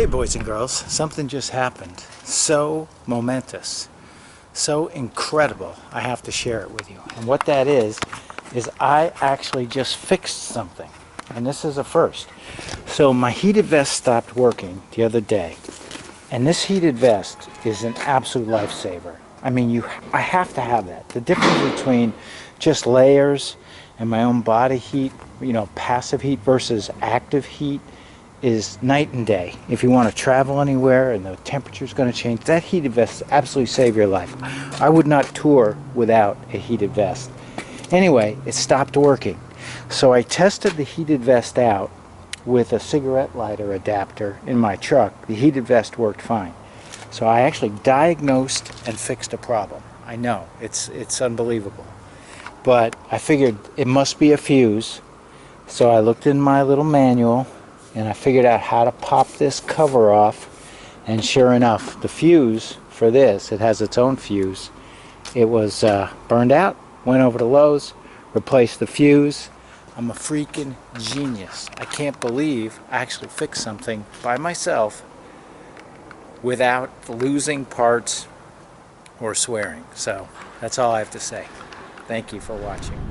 boys and girls, something just happened. So momentous, so incredible, I have to share it with you. And what that is I actually just fixed something. And this is a first. So my heated vest stopped working the other day. And this heated vest is an absolute lifesaver. I mean, I have to have that. The difference between just layers and my own body heat, passive heat versus active heat, is night and day. If you want to travel anywhere and the temperature is going to change, that heated vest absolutely save your life. I would not tour without a heated vest. Anyway, it stopped working. So I tested the heated vest out with a cigarette lighter adapter in my truck. The heated vest worked fine. So I actually diagnosed and fixed a problem. I know, it's unbelievable. But I figured it must be a fuse. So I looked in my little manual and I figured out how to pop this cover off, and sure enough, the fuse for this, it has its own fuse, it was burned out. Went over to Lowe's, replaced the fuse. I'm a freaking genius. I can't believe I actually fixed something by myself without losing parts or swearing. So that's all I have to say. Thank you for watching.